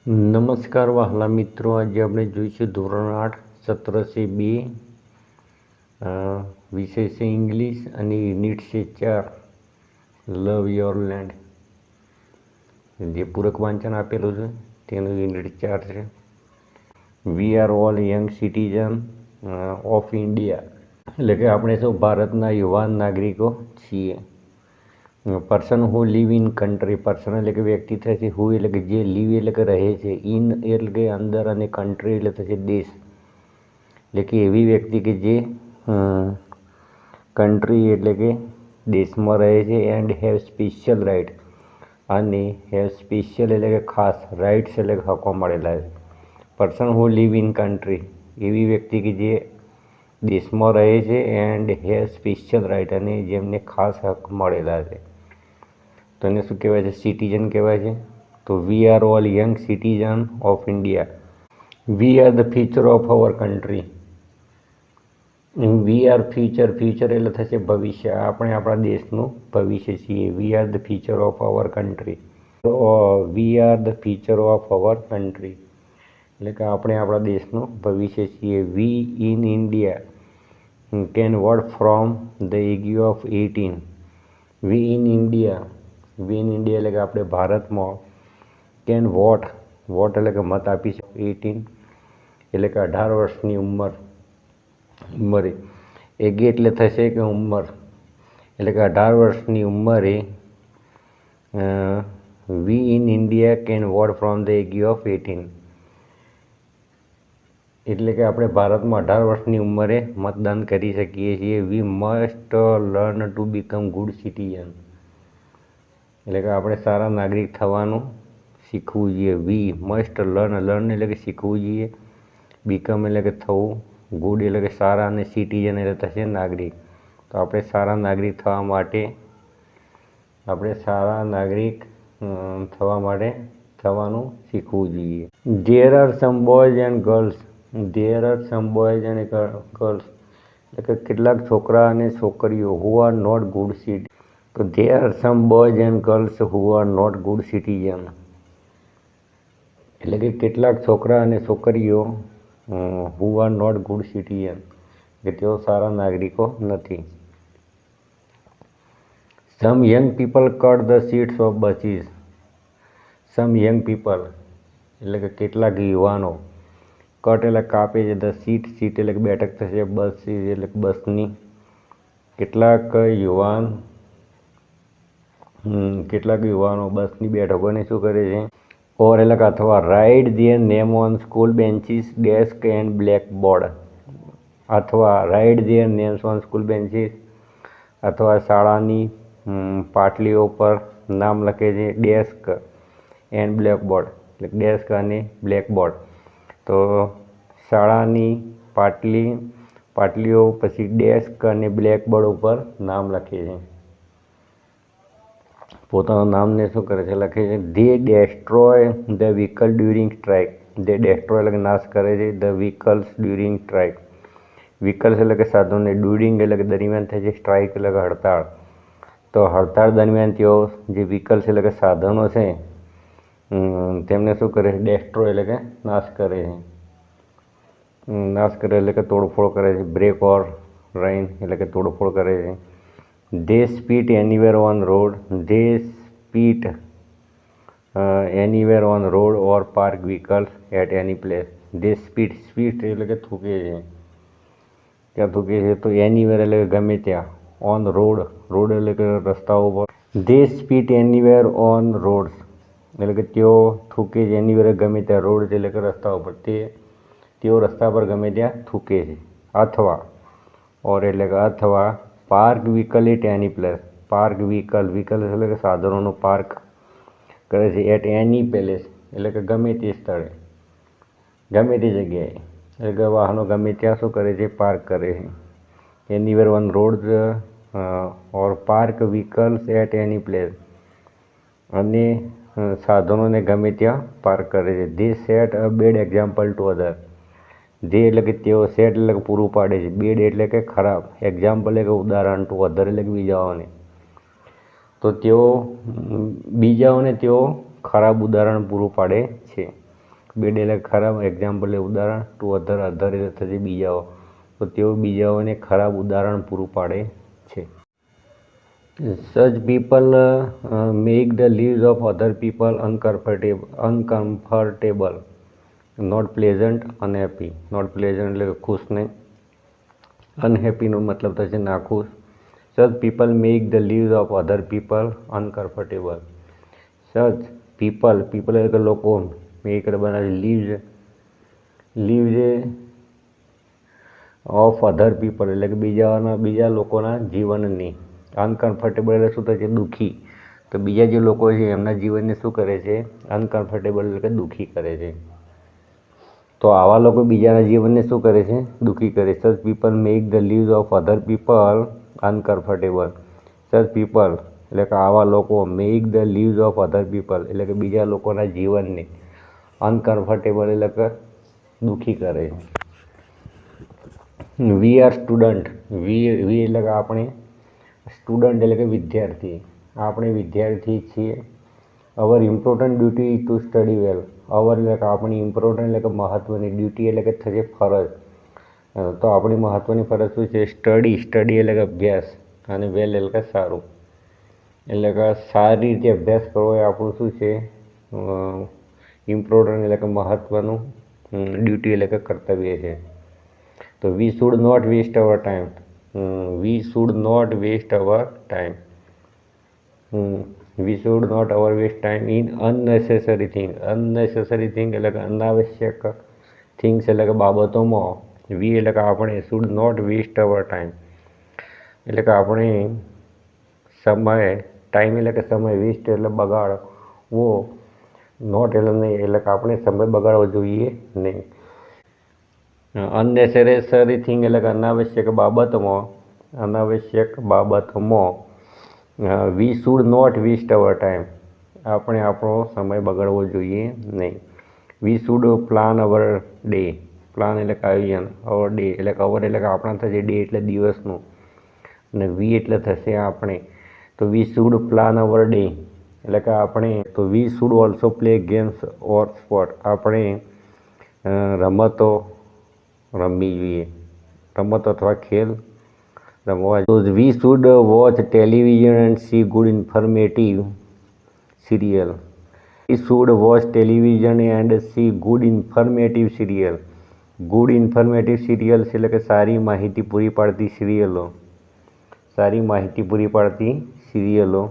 નમસ્કાર વહાલા મિત્રો, આજે આપણે જોઈશું ધોરણ 8 સત્ર છે 2, વિષય છે ઇંગ્લિશ અને યુનિટ છે 4 લવ યોર લેન્ડ. જે પૂરક વાંચન આપેલું છે તેનું યુનિટ 4 છે. વી are all young citizen of India, એટલે કે આપણે સૌ ભારતના યુવાન નાગરિકો છીએ. Person who live in country, person એટલે કે વ્યક્તિ થશે, હુ એટલે કે જે, લીવ એટલે કે રહે છે, ઇન એટલે કે અંદર, અને કન્ટ્રી એટલે થશે દેશ. એટલે કે એવી વ્યક્તિ કે જે કન્ટ્રી એટલે કે દેશમાં રહે છે. એન્ડ હેવ સ્પેશિયલ રાઇટ, અને હેવ સ્પેશિયલ એટલે કે ખાસ, રાઇટ્સ એટલે કે હકો મળેલા છે. Person who live in country, એવી વ્યક્તિ કે જે દેશમાં રહે છે. એન્ડ હેવ સ્પેશિયલ રાઇટ, અને જેમને ખાસ હક મળેલા છે. તો એને શું કહેવાય છે? સિટીઝન કહેવાય છે. તો we are all young citizen of India. We are the future of our country. We are future, future એટલે થશે ભવિષ્ય. આપણે આપણા દેશનું ભવિષ્ય છીએ. We are the future of our country. We are the future of our country, એટલે કે આપણે આપણા દેશનું ભવિષ્ય છીએ. We in India can vote from the age of 18. We in India, we in India એટલે કે આપણે ભારતમાં, કેન વોટ, વોટ એટલે કે મત આપી શકે, 18 એટલે કે 18 વર્ષની ઉંમરે, એજ એટલે થશે કે ઉંમર, એટલે કે 18 વર્ષની ઉંમરે we in India can vote from the age of 18, એટલે કે આપણે ભારતમાં 18 વર્ષની ઉંમરે મતદાન કરી શકીએ છીએ. We must learn to become good citizen, એટલે કે આપણે સારા નાગરિક થવાનું શીખવું જોઈએ. વી મસ્ટ લર્ન, લર્ન એટલે કે શીખવું જોઈએ. બીકમ એટલે કે થવું, ગુડ એટલે કે સારા, અને સિટીઝન એટલે થશે નાગરિક. તો આપણે સારા નાગરિક થવા માટે, થવાનું શીખવું જોઈએ. There are some boys and girls, there are some boys and girls, એટલે કે કેટલાક છોકરા અને છોકરીઓ, who are not good city. તો there are some boys and girls who are not good citizen, એટલે કે કેટલાક છોકરા અને છોકરીઓ who are not good citizen, કે તેઓ સારા નાગરિકો નથી. Some young people cut the seats of buses. Some young people એટલે કે કેટલાક યુવાનો, કટ એટલે કાપે છે, ધ સીટ, સીટ એટલે કે બેઠક થશે, બસીસ એટલે કે બસની. કેટલાક યુવાનો બસની બેઠકોને શું કરે છે? ઓર એટલે કે અથવા, write their name on school benches, desk and blackboard. અથવા write their names on school benches, અથવા શાળાની પાટલીઓ પર નામ લખે છે. ડેસ્ક એન્ડ બ્લેકબોર્ડ, એટલે ડેસ્ક અને બ્લેકબોર્ડ. તો શાળાની પાટલીઓ પછી ડેસ્ક અને બ્લેકબોર્ડ ઉપર નામ લખે છે. પોતાના નામને શું કરે છે? લખે છે. They destroy the vehicle during strike. They destroy એટલે કે નાશ કરે છે. The vehicles during strike, vehicles એટલે કે સાધનોને, ડ્યુરિંગ એટલે કે દરમિયાન થાય છે, સ્ટ્રાઇક એટલે કે હડતાળ. તો હડતાળ દરમિયાન તેઓ જે વ્હીકલ્સ એટલે કે સાધનો છે તેમને શું કરે છે? ડેસ્ટ્રોય એટલે કે નાશ કરે છે. નાશ કરે એટલે કે તોડફોડ કરે છે. બ્રેક ઓર રાઇન એટલે કે તોડફોડ કરે છે. They spit anywhere on road, they spit anywhere on road or park vehicles at any place. They spit, spit એટલે કે થૂકે છે, ત્યાં થૂકે છે. તો એનીવેર એટલે કે ગમે ત્યાં, ઓન રોડ, રોડ એટલે કે રસ્તાઓ પર. They spit anywhere on rods, એટલે કે તેઓ થૂકે છે. એનીવેર ગમે ત્યાં, રોડ એટલે કે રસ્તાઓ પર, તેઓ રસ્તા પર ગમે ત્યાં થૂકે છે. અથવા, ઓર એટલે કે અથવા, park vehicle at any place. Park vehicle, vehicle એટલે કે સાધનોનું પાર્ક કરે છે. એટ એની પ્લેસ એટલે કે ગમે તે સ્થળે, ગમે તે જગ્યાએ, એટલે કે વાહનો ગમે ત્યાં શું કરે છે? પાર્ક કરે છે. Anywhere on road or park vehicles at any place, અને સાધનોને ગમે ત્યાં પાર્ક કરે છે. They set a bad example to other. They એટલે કે તેઓ, સેટ એટલે કે પૂરું પાડે છે, બેડ એટલે કે ખરાબ, એક્ઝામ્પલ એટલે કે ઉદાહરણ, ટુ અધર એટલે કે બીજાઓને. તો તેઓ બીજાઓને ખરાબ ઉદાહરણ પૂરું પાડે છે. બેડ એટલે ખરાબ એક્ઝામ્પલ એટલે ઉદાહરણ, ટુ અધર એટલે થશે બીજાઓ, તો તેઓ બીજાઓને ખરાબ ઉદાહરણ પૂરું પાડે છે. Such people make the lives of other people uncomfortable, not pleasant, unhappy. Not pleasant એટલે ખુશ નહીં, અનહેપીનો મતલબ થશે નાખુશ. Such people make the lives of other people uncomfortable. Such people એટલે કે લોકો, મેક એટલે બનાવે, લીવ્સ ઓફ અધર પીપલ એટલે કે બીજા લોકોના જીવનની. અનકમ્ફર્ટેબલ એટલે શું થાય છે? દુઃખી. તો બીજા જે લોકો છે એમના જીવનને શું કરે છે? અનકમ્ફર્ટેબલ એટલે કે દુઃખી કરે છે. તો આવા લોકો બીજાના જીવનને શું કરે છે? દુઃખી કરે. Such people make the lives of other people uncomfortable. Such people એટલે કે આવા લોકો make the lives of other people એટલે કે બીજા લોકોના જીવનને અનકમ્ફર્ટેબલ એટલે કે દુઃખી કરે. We are student. વી એટલે કે આપણે, સ્ટુડન્ટ એટલે કે વિદ્યાર્થી, આપણે વિદ્યાર્થી છીએ. Our important duty to study well. Our એટલે કે આપણી, ઇમ્પોર્ટન્ટ એટલે કે મહત્ત્વની, ડ્યુટી એટલે કે થશે ફરજ. તો આપણી મહત્ત્વની ફરજ શું છે? સ્ટડી એટલે કે અભ્યાસ, અને વેલ એટલે કે સારું, એટલે કે સારી રીતે અભ્યાસ કરવો એ આપણું શું છે? ઇમ્પોર્ટન્ટ એટલે કે મહત્ત્વનું, ડ્યુટી એટલે કે કર્તવ્ય છે. તો we should not waste our time. We should not waste our time. We should not waste time in unnecessary thing. Unnecessary thing એટલે કે અનાવશ્યક થિંગ્સ એટલે કે બાબતોમાં. વી એટલે કે આપણે, should not waste our time એટલે કે આપણે સમય, ટાઈમ એટલે કે સમય, વેસ્ટ એટલે બગાડવો, નોટ એટલે નહીં, એટલે કે આપણે સમય બગાડવો જોઈએ નહીં. અનનેસેસરી થિંગ એટલે કે અનાવશ્યક બાબતમાં. We should not waste our time, આપણે આપણો સમય બગાડવો જોઈએ નહીં. We should plan our day. Plan એટલે કે આયોજન, અવર ડે એટલે કે અવર એટલે કે આપણા થશે, ડે એટલે દિવસનું, અને વી એટલે થશે આપણે. તો we should plan our day એટલે કે આપણે. તો we should also play games or sport. આપણે રમતો રમવી જોઈએ, રમતો અથવા ખેલ રમવા. તો we should watch television and see good informative serial. We should watch television and see good informative serial. Good informative serials એટલે કે સારી માહિતી પૂરી પાડતી સિરિયલો, સારી માહિતી પૂરી પાડતી સિરિયલો.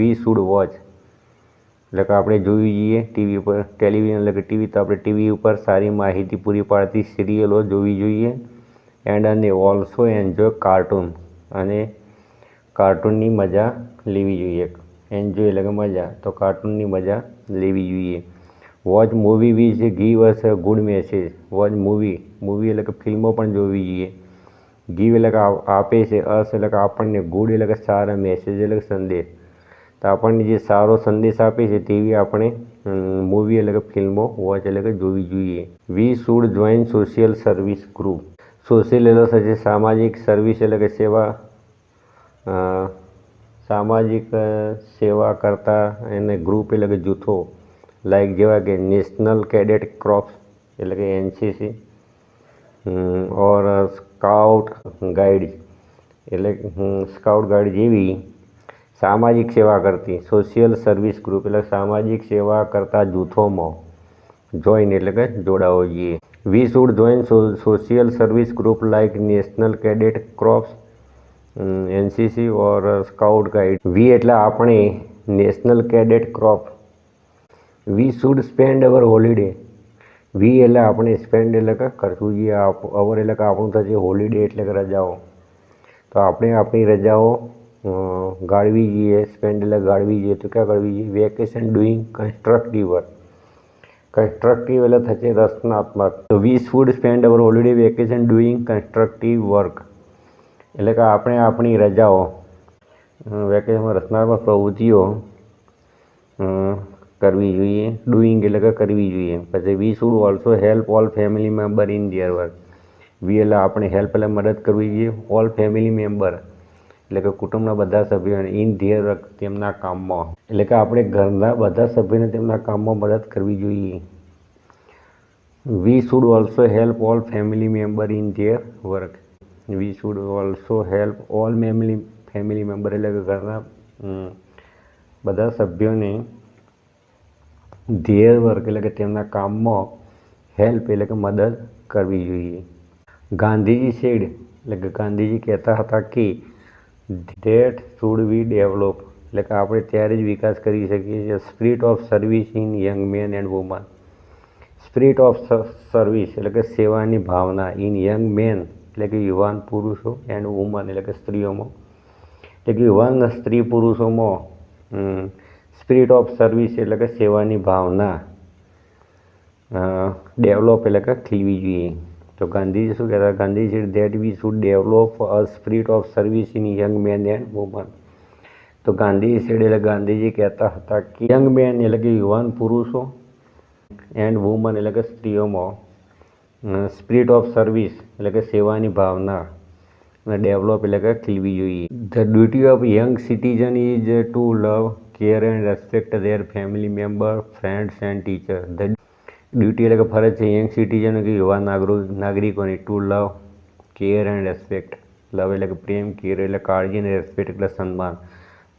વી શુડ વોચ એટલે કે આપણે જોવી જોઈએ ટીવી પર, ટેલિવિઝન એટલે કે ટીવી, તો આપણે ટીવી ઉપર સારી માહિતી પૂરી પાડતી સિરિયલો જોવી જોઈએ. અને ઓલ્સો એન્જોય કાર્ટૂન, અને કાર્ટૂનની મજા લેવી જોઈએ. એન્જોય એટલે કે મજા, તો કાર્ટૂનની મજા લેવી જોઈએ. Watch movie which give us a good message. Watch movie એટલે કે ફિલ્મો પણ જોવી જોઈએ. ગીવ એટલે કે આપે છે, અસ એટલે કે આપણને, ગુડ એટલે કે સારા, મેસેજ એટલે કે સંદેશ, તો આપણને જે સારો સંદેશ આપે છે તેવી આપણે મૂવી એટલે કે ફિલ્મો, વોચ એટલે કે જોવી જોઈએ. We should join social service group. Social એટલે થશે સામાજિક, સર્વિસ એટલે કે સેવા, સામાજિક સેવા કરતા, અને ગ્રુપ એટલે કે જૂથો, લાઈક જેવા કે નેશનલ કેડેટ કોર્પ્સ એટલે કે એનસીસી, ઓર સ્કાઉટ ગાઈડ એટલે સ્કાઉટ ગાઈડ જેવી સામાજિક સેવા કરતી. સોશિયલ સર્વિસ ગ્રુપ એટલે સામાજિક સેવા કરતા જૂથોમાં જોઈન એટલે કે જોડાવો જોઈએ. We should join social service group like national cadet corps, NCC or scout guide. We એટલે આપણે, national cadet corps. We should spend our holiday. We એટલે આપણે, સ્પેન્ડ એટલે કે ખર્ચવું જોઈએ, અવર એટલે કે આપણું થશે, હોલિડે એટલે કે રજાઓ, તો આપણે આપણી રજાઓ ગાળવી જોઈએ. સ્પેન્ડ એટલે ગાળવી જોઈએ, તો ક્યાં ગાળવી જોઈએ? Vacation doing constructive work. Constructive એટલે થશે રચનાત્મક. તો we should spend our holiday vacation doing constructive work એટલે કે આપણે આપણી રજાઓ વેકેશનમાં રચનાત્મક પ્રવૃત્તિઓ કરવી જોઈએ. ડુઈંગ એટલે કે કરવી જોઈએ. પછી we should also help all family member in their work. We એટલે આપણે, હેલ્પ એટલે મદદ કરવી જોઈએ. ઓલ ફેમિલી મેમ્બર એટલે કે કુટુંબના બધા સભ્યોને, ઇન ધેર વર્ક તેમના કામમાં, એટલે કે આપણે ઘરના બધા સભ્યોને તેમના કામમાં મદદ કરવી જોઈએ. We should also help all family member in their work. We should also help all family member એટલે કે ઘરના બધા સભ્યોને ધેર વર્ક એટલે કે તેમના કામમાં હેલ્પ એટલે કે મદદ કરવી જોઈએ. ગાંધીજી સેડ એટલે કે ગાંધીજી કહેતા હતા કે ધેટ શુડ વી ડેવલપ એટલે કે આપણે ત્યારે જ વિકાસ કરી શકીએ છીએ spirit of service in young men and women. Spirit of service એટલે કે સેવાની ભાવના ઇન યંગ મેન એટલે કે યુવાન પુરુષો એન્ડ વુમન એટલે કે સ્ત્રીઓમાં એટલે કે યુવાન સ્ત્રી પુરુષોમાં સ્પિરિટ ઓફ સર્વિસ એટલે કે સેવાની ભાવના ડેવલપ એટલે કે ખીલવી જોઈએ. તો ગાંધીજી શું કહેતા? Gandhiji that we should develop a spirit of service in young men and women. તો ગાંધીજી સેડ એટલે ગાંધીજી કહેતા હતા કે યંગ મેન એટલે કે યુવાન પુરુષો એન્ડ વુમન એટલે કે સ્ત્રીઓમાં સ્પિરિટ ઓફ સર્વિસ એટલે કે સેવાની ભાવના અને ડેવલપ એટલે કે ખીલવી જોઈએ. The duty of young citizen is to love, care and respect their family member, friends and teacher. The duty એટલે કે ફરજ છે યંગ સિટીઝન કે યુવા નાગરિકોની to love, care and respect. Love એટલે કે પ્રેમ, કેર એટલે કાળજી અને રેસ્પેક્ટ એટલે સન્માન.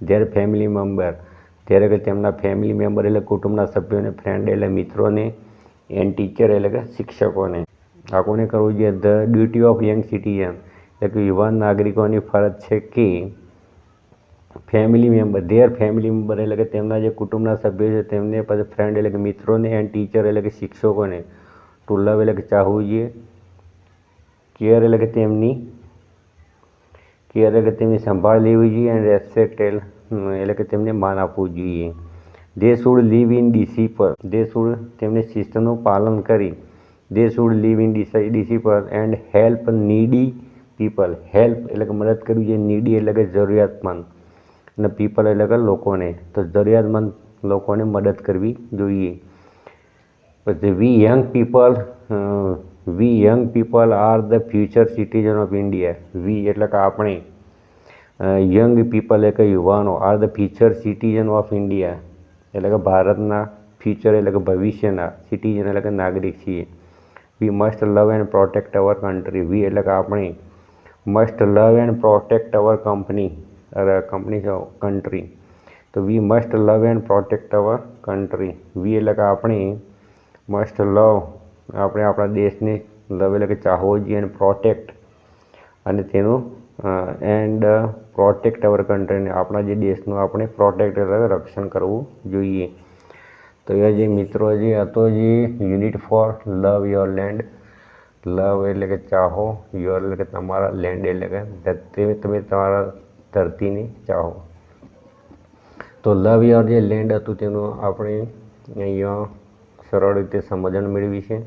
ધેર ફેમિલી મેમ્બર ત્યારે કે તેમના ફેમિલી મેમ્બર એટલે કુટુંબના સભ્યોને, ફ્રેન્ડ એટલે મિત્રોને, એન્ડ ટીચર એટલે કે શિક્ષકોને. આ કોને કરવું જોઈએ? The duty of young citizen એટલે કે યુવાન નાગરિકોની ફરજ છે કે family member there family member એટલે કે તેમના જે કુટુંબના સભ્યો છે તેમને, પછી ફ્રેન્ડ એટલે કે મિત્રોને, એન્ડ ટીચર એટલે કે શિક્ષકોને ટુ લવ એટલે કે ચાહવું જોઈએ, કેર એટલે કે તેમની સંભાળ લેવી જોઈએ, અને રેસ્પેક્ટ એટલે કે તેમને માન આપવું જોઈએ. They should live in discipline તેમને શિસ્તનું પાલન કરી. They should live in discipline and help નીડી people. Help એટલે કે મદદ કરવી જોઈએ, નીડી એટલે કે જરૂરિયાતમંદ, અને પીપલ એટલે કે લોકોને. તો જરૂરિયાતમંદ લોકોને મદદ કરવી જોઈએ. પછી we young people are the future citizen of India. We એટલે કે આપણે યંગ પીપલ એટલે કે યુવાનો are the future citizen of India એટલે કે ભારતના ફ્યુચર એટલે કે ભવિષ્યના સિટીઝન એટલે કે નાગરિક છીએ. We must love and protect our country. We એટલે કે આપણે must love and protect our country. તો we must love and protect our country. We એટલે કે આપણે મસ્ટ લવ આપણે આપણા દેશને લવ એટલે કે ચાહવો જોઈએ, અને પ્રોટેક્ટ અને તેનું એન્ડ પ્રોટેક્ટ અવર કન્ટ્રી આપણા જે દેશનું આપણે પ્રોટેક્ટ એટલે રક્ષણ કરવું જોઈએ. તો એ જે મિત્રો જે હતો જે યુનિટ 4 લવ યોર લેન્ડ. લવ એટલે કે ચાહો, યોર એટલે કે તમારા, લેન્ડ એટલે કે તમે તમારા ધરતીને ચાહો. તો લવ યોર જે લેન્ડ હતું તેનું આપણે અહીંયા સરળ રીતે સમજણ મેળવી છે.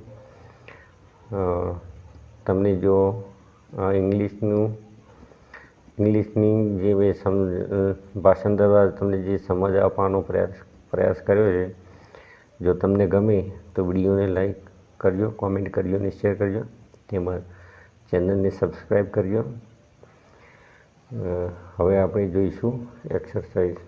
તમને જો ઇંગ્લિશની જે ભાષાંતર દ્વારા તમને જે સમજ આપવાનો પ્રયાસ કર્યો છે, જો તમને ગમે તો વિડીયોને લાઈક કરજો, કોમેન્ટ કરજો અને શેર કરજો, તેમજ ચેનલને સબસ્ક્રાઈબ કરજો. હવે આપણે જોઈશું એક્સરસાઇઝ.